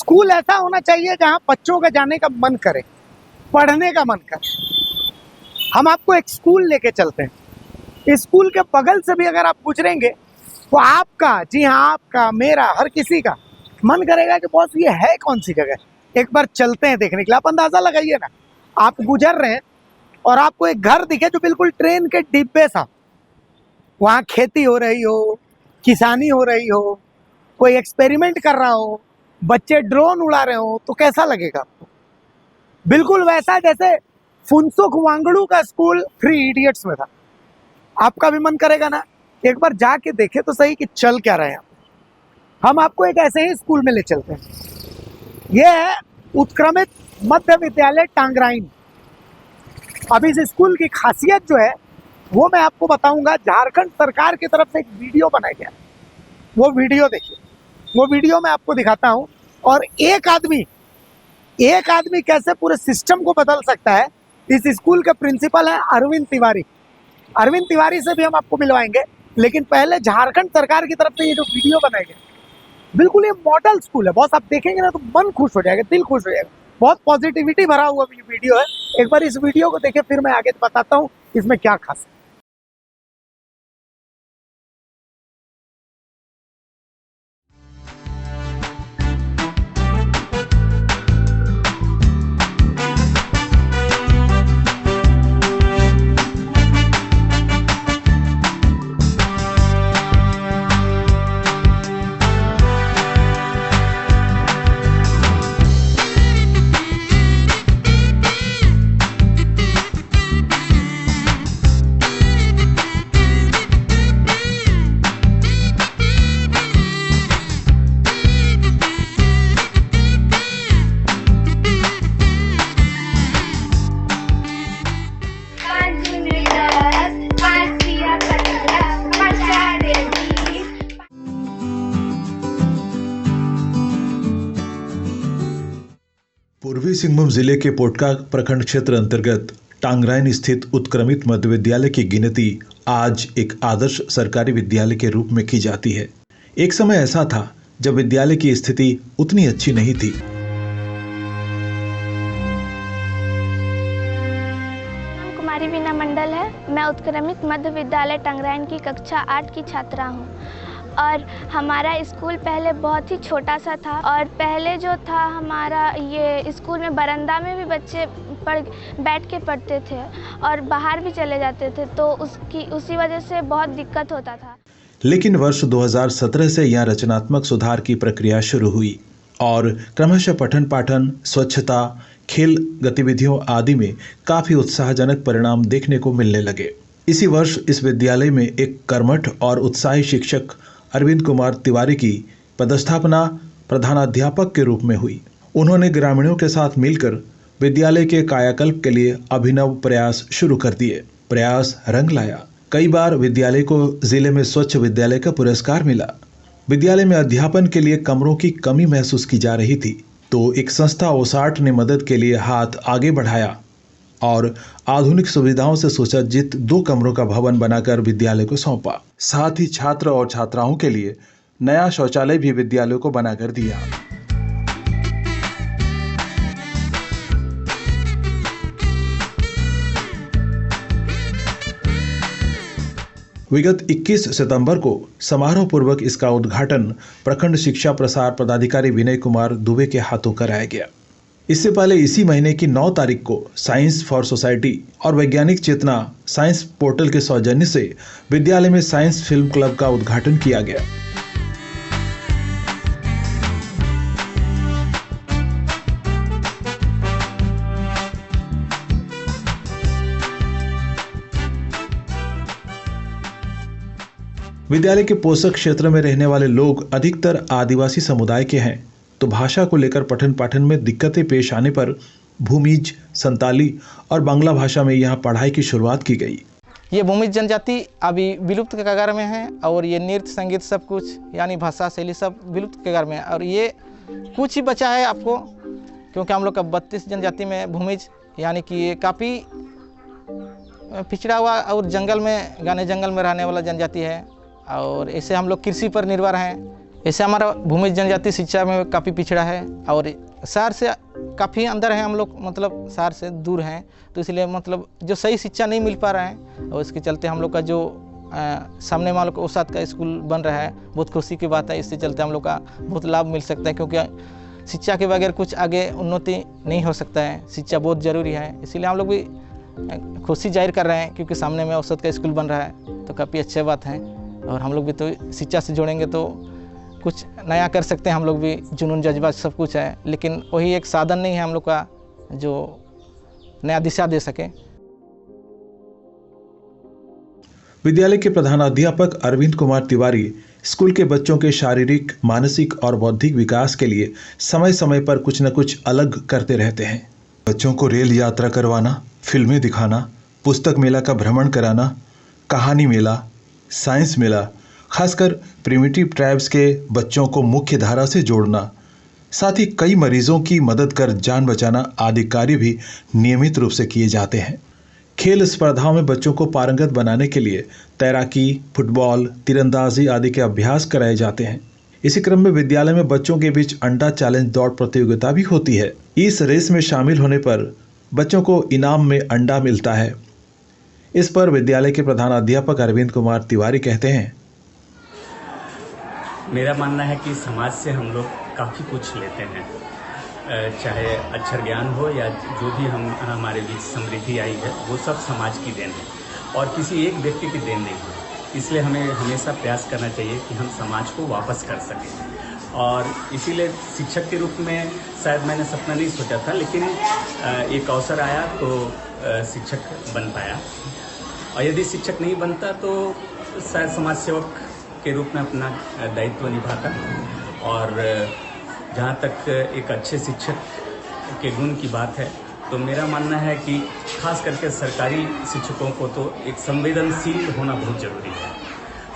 School ऐसा होना चाहिए जहां बच्चों का जाने का मन करे, पढ़ने का मन करे। हम आपको एक स्कूल लेके चलते हैं। इस स्कूल के बगल से भी अगर आप गुजरेंगे तो आपका, जी हाँ आपका, मेरा, हर किसी का मन करेगा कि बॉस ये है कौन सी जगह, एक बार चलते हैं देखने के लिए। आप अंदाजा लगाइए ना, आप गुजर रहे हैं और आपको एक घर दिखे जो बिल्कुल ट्रेन के डिब्बे सा, वहाँ खेती हो रही हो, किसानी हो रही हो, कोई एक्सपेरिमेंट कर रहा हो, बच्चे ड्रोन उड़ा रहे हो, तो कैसा लगेगा आपको? बिल्कुल वैसा जैसे फुनसुक वांगड़ू का स्कूल 3 इडियट्स में था। आपका भी मन करेगा ना एक बार जाके देखे तो सही कि चल क्या रहे हैं। हम आपको एक ऐसे ही स्कूल में ले चलते हैं। यह है उत्क्रमित मध्य विद्यालय टांगराइन। अब इस स्कूल की खासियत जो है वो मैं आपको बताऊंगा। झारखंड सरकार की तरफ से एक वीडियो बनाया गया, वो वीडियो देखिए। वो वीडियो मैं आपको दिखाता हूं। और एक आदमी कैसे पूरे सिस्टम को बदल सकता है। इस स्कूल के प्रिंसिपल हैं अरविंद तिवारी। अरविंद तिवारी से भी हम आपको मिलवाएंगे, लेकिन पहले झारखंड सरकार की तरफ से ये जो वीडियो बनाया गया, बिल्कुल ये मॉडल स्कूल है बॉस। आप देखेंगे ना तो मन खुश हो जाएगा, दिल खुश हो जाएगा। बहुत पॉजिटिविटी भरा हुआ ये वीडियो है। एक बार इस वीडियो को देखिए, फिर मैं आगे बताता हूँ इसमें क्या खास है। पूर्वी सिंहभूम जिले के पोटका प्रखंड क्षेत्र अंतर्गत टांगराइन स्थित उत्क्रमित मध्य विद्यालय की गिनती आज एक आदर्श सरकारी विद्यालय के रूप में की जाती है। एक समय ऐसा था जब विद्यालय की स्थिति उतनी अच्छी नहीं थी। नाम कुमारी वीना मंडल है। मैं उत्क्रमित मध्य विद्यालय टांगराइन की कक्षा 8 की छात्रा हूँ। और हमारा स्कूल पहले बहुत ही छोटा सा था। और पहले जो था हमारा ये स्कूल में बरामदा में भी बच्चे बैठ के पढ़ते थे और बाहर भी चले जाते थे, तो उसी वजह से बहुत दिक्कत होता था। लेकिन वर्ष 2017 से यहाँ रचनात्मक सुधार की प्रक्रिया शुरू हुई और क्रमशः पठन पाठन, स्वच्छता, खेल गतिविधियों आदि में काफी उत्साहजनक परिणाम देखने को मिलने लगे। इसी वर्ष इस विद्यालय में एक कर्मठ और उत्साही शिक्षक अरविंद कुमार तिवारी की पदस्थापना प्रधानाध्यापक के रूप में हुई। उन्होंने ग्रामीणों के साथ मिलकर विद्यालय के कायाकल्प के लिए अभिनव प्रयास शुरू कर दिए। प्रयास रंग लाया। कई बार विद्यालय को जिले में स्वच्छ विद्यालय का पुरस्कार मिला। विद्यालय में अध्यापन के लिए कमरों की कमी महसूस की जा रही थी, तो एक संस्था ओसाट ने मदद के लिए हाथ आगे बढ़ाया और आधुनिक सुविधाओं से सुसज्जित 2 कमरों का भवन बनाकर विद्यालय को सौंपा। साथ ही छात्र और छात्राओं के लिए नया शौचालय भी विद्यालय को बनाकर दिया। विगत 21 सितंबर को समारोह पूर्वक इसका उद्घाटन प्रखंड शिक्षा प्रसार पदाधिकारी विनय कुमार दुबे के हाथों कराया गया। इससे पहले इसी महीने की 9 तारीख को साइंस फॉर सोसाइटी और वैज्ञानिक चेतना साइंस पोर्टल के सौजन्य से विद्यालय में साइंस फिल्म क्लब का उद्घाटन किया गया। विद्यालय के पोषक क्षेत्र में रहने वाले लोग अधिकतर आदिवासी समुदाय के हैं, तो भाषा को लेकर पठन पाठन में दिक्कतें पेश आने पर भूमिज, संताली और बांग्ला भाषा में यहाँ पढ़ाई की शुरुआत की गई। ये भूमिज जनजाति अभी विलुप्त के कगार में है और ये नृत्य संगीत सब कुछ यानी भाषा शैली सब विलुप्त के कगार में है। और ये कुछ ही बचा है आपको, क्योंकि हम लोग का 32 जनजाति में भूमिज यानी कि ये काफ़ी पिछड़ा हुआ और जंगल में रहने वाला जनजाति है। और ऐसे हम लोग कृषि पर निर्भर हैं, ऐसे हमारा भूमि जनजाति शिक्षा में काफ़ी पिछड़ा है और शहर से काफ़ी अंदर है हम लोग, मतलब शहर से दूर हैं, तो इसलिए मतलब जो सही शिक्षा नहीं मिल पा रहा है और इसके चलते हम लोग का जो सामने वालों को औसत का स्कूल बन रहा है, बहुत खुशी की बात है। इससे चलते हम लोग का बहुत लाभ मिल सकता है, क्योंकि शिक्षा के बगैर कुछ आगे उन्नति नहीं हो सकता है। शिक्षा बहुत ज़रूरी है, इसीलिए हम लोग भी खुशी जाहिर कर रहे हैं, क्योंकि सामने में औसत का स्कूल बन रहा है तो काफ़ी अच्छी बात है। और हम लोग भी तो शिक्षा से जोड़ेंगे तो कुछ नया कर सकते हैं। हम लोग भी जुनून जज्बा सब कुछ है, लेकिन वही एक साधन नहीं है हम लोग का जो नया दिशा दे सके। विद्यालय के प्रधानाध्यापक अरविंद कुमार तिवारी स्कूल के बच्चों के शारीरिक, मानसिक और बौद्धिक विकास के लिए समय समय पर कुछ न कुछ अलग करते रहते हैं। बच्चों को रेल यात्रा करवाना, फिल्में दिखाना, पुस्तक मेला का भ्रमण कराना, कहानी मेला, साइंस मेला, खासकर प्रिमिटिव ट्राइब्स के बच्चों को मुख्य धारा से जोड़ना, साथ ही कई मरीजों की मदद कर जान बचाना आदि कार्य भी नियमित रूप से किए जाते हैं। खेल स्पर्धाओं में बच्चों को पारंगत बनाने के लिए तैराकी, फुटबॉल, तीरंदाजी आदि के अभ्यास कराए जाते हैं। इसी क्रम में विद्यालय में बच्चों के बीच अंडा चैलेंज दौड़ प्रतियोगिता भी होती है। इस रेस में शामिल होने पर बच्चों को इनाम में अंडा मिलता है। इस पर विद्यालय के प्रधानाध्यापक अरविंद कुमार तिवारी कहते हैं, मेरा मानना है कि समाज से हम लोग काफ़ी कुछ लेते हैं, चाहे अक्षर ज्ञान हो या जो भी हमारे बीच समृद्धि आई है वो सब समाज की देन है और किसी एक व्यक्ति की देन नहीं है। इसलिए हमें हमेशा प्रयास करना चाहिए कि हम समाज को वापस कर सकें। और इसीलिए शिक्षक के रूप में शायद मैंने सपना नहीं सोचा था, लेकिन एक अवसर आया तो शिक्षक बन पाया। और यदि शिक्षक नहीं बनता तो शायद समाज सेवक के रूप में अपना दायित्व निभाता। और जहाँ तक एक अच्छे शिक्षक के गुण की बात है तो मेरा मानना है कि खास करके सरकारी शिक्षकों को तो एक संवेदनशील होना बहुत ज़रूरी है।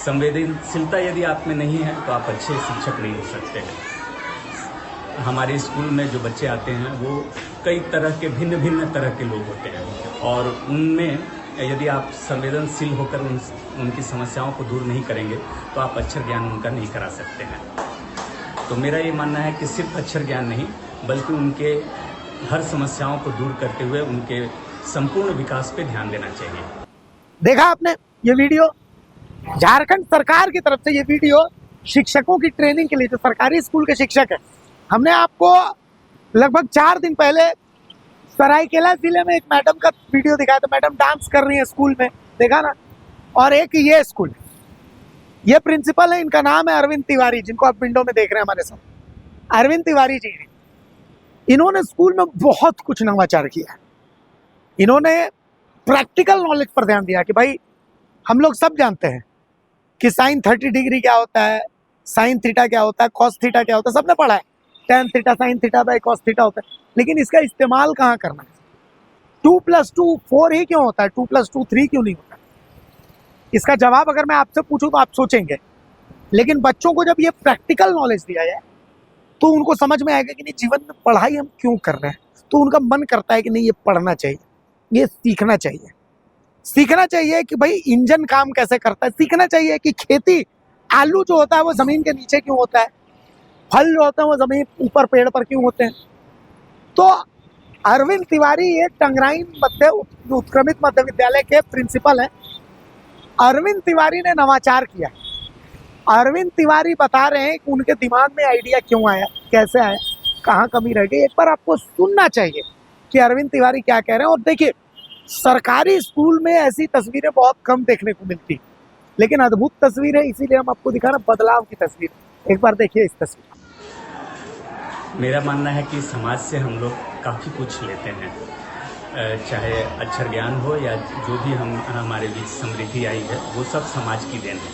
संवेदनशीलता यदि आप में नहीं है तो आप अच्छे शिक्षक नहीं हो सकते हैं। हमारे स्कूल में जो बच्चे आते हैं वो कई तरह के भिन्न भिन्न तरह के लोग होते हैं और उनमें यदि आप संवेदनशील होकर उनकी समस्याओं को दूर नहीं करेंगे तो आप अक्षर ज्ञान उनका नहीं करा सकते हैं। तो मेरा ये मानना है कि सिर्फ अक्षर ज्ञान नहीं बल्कि उनके हर समस्याओं को दूर करते हुए उनके संपूर्ण विकास पे ध्यान देना चाहिए। देखा आपने ये वीडियो, झारखंड सरकार की तरफ से ये वीडियो शिक्षकों की ट्रेनिंग के लिए, जो सरकारी स्कूल के शिक्षक है, हमने आपको लगभग 4 दिन पहले सरायकेला जिले में एक मैडम का वीडियो दिखाया था। मैडम डांस कर रही है स्कूल में, देखा ना। और एक ये स्कूल, ये प्रिंसिपल है, इनका नाम है अरविंद तिवारी, जिनको आप विंडो में देख रहे हैं हमारे साथ। अरविंद तिवारी जी, इन्होंने स्कूल में बहुत कुछ नवाचार किया। इन्होंने प्रैक्टिकल नॉलेज पर ध्यान दिया कि भाई हम लोग सब जानते हैं कि साइन 30 डिग्री क्या होता है, साइन थीटा क्या होता है, कॉस थीटा क्या होता है, सबने पढ़ा है। tan theta sine theta by cos theta होता है, लेकिन इसका इस्तेमाल कहाँ करना है? 2+2 4 ही क्यों होता है? 2+2 3 क्यों नहीं होता? इसका जवाब अगर मैं आपसे पूछूं तो आप सोचेंगे, लेकिन बच्चों को जब ये प्रैक्टिकल नॉलेज दिया जाए तो उनको समझ में आएगा कि नहीं, जीवन में पढ़ाई हम क्यों कर रहे हैं। तो उनका मन करता है कि नहीं, ये पढ़ना चाहिए, ये सीखना चाहिए। सीखना चाहिए कि भाई इंजन काम कैसे करता है, सीखना चाहिए कि खेती, आलू जो होता है वो जमीन के नीचे क्यों होता है, फल जो होते हैं वो जमीन ऊपर पेड़ पर क्यों होते हैं। तो अरविंद तिवारी ये टंगराइन उत्क्रमित मध्य विद्यालय के प्रिंसिपल हैं। अरविंद तिवारी ने नवाचार किया। अरविंद तिवारी बता रहे हैं कि उनके दिमाग में आइडिया क्यों आया, कैसे आया, कहाँ कमी रह गई। एक बार आपको सुनना चाहिए कि अरविंद तिवारी क्या कह रहे हैं। और देखिए, सरकारी स्कूल में ऐसी तस्वीरें बहुत कम देखने को मिलती, लेकिन अद्भुत तस्वीर है, इसीलिए हम आपको दिखा रहे हैं बदलाव की तस्वीर। एक बार देखिए इस तस्वीर। मेरा मानना है कि समाज से हम लोग काफ़ी कुछ लेते हैं, चाहे अक्षर ज्ञान हो या जो भी हमारे बीच समृद्धि आई है वो सब समाज की देन है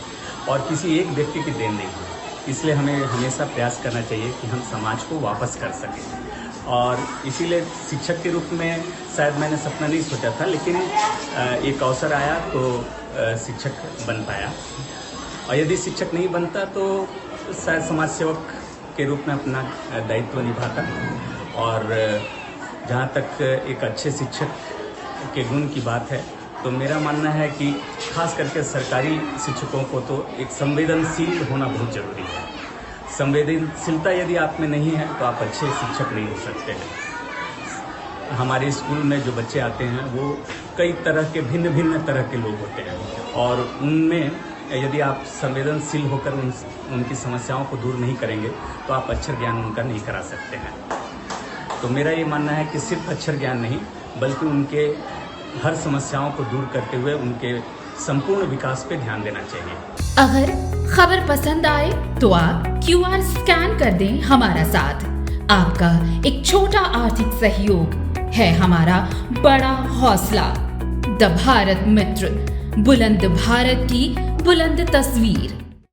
और किसी एक व्यक्ति की देन नहीं है। इसलिए हमें हमेशा प्रयास करना चाहिए कि हम समाज को वापस कर सकें। और इसीलिए शिक्षक के रूप में शायद मैंने सपना नहीं सोचा था, लेकिन एक अवसर आया तो शिक्षक बन पाया। और यदि शिक्षक नहीं बनता तो शायद समाज सेवक के रूप में अपना दायित्व निभाता। और जहाँ तक एक अच्छे शिक्षक के गुण की बात है तो मेरा मानना है कि खास करके सरकारी शिक्षकों को तो एक संवेदनशील होना बहुत ज़रूरी है। संवेदनशीलता यदि आप में नहीं है तो आप अच्छे शिक्षक नहीं हो सकते हैं। हमारे स्कूल में जो बच्चे आते हैं वो कई तरह के भिन्न भिन्न तरह के लोग होते हैं और उनमें यदि आप संवेदनशील होकर उनकी समस्याओं को दूर नहीं करेंगे तो आप अक्षर ज्ञान उनका नहीं करा सकते हैं। तो मेरा ये मानना है कि सिर्फ अक्षर ज्ञान नहीं बल्कि उनके हर समस्याओं को दूर करते हुए उनके संपूर्ण विकास पे ध्यान देना चाहिए। अगर खबर पसंद आए तो आप QR स्कैन कर दें हमारा साथ। आपका एक छोटा आर्थिक सहयोग है हमारा बड़ा हौसला। द भारत मित्र, बुलंद भारत की बुलंद तस्वीर।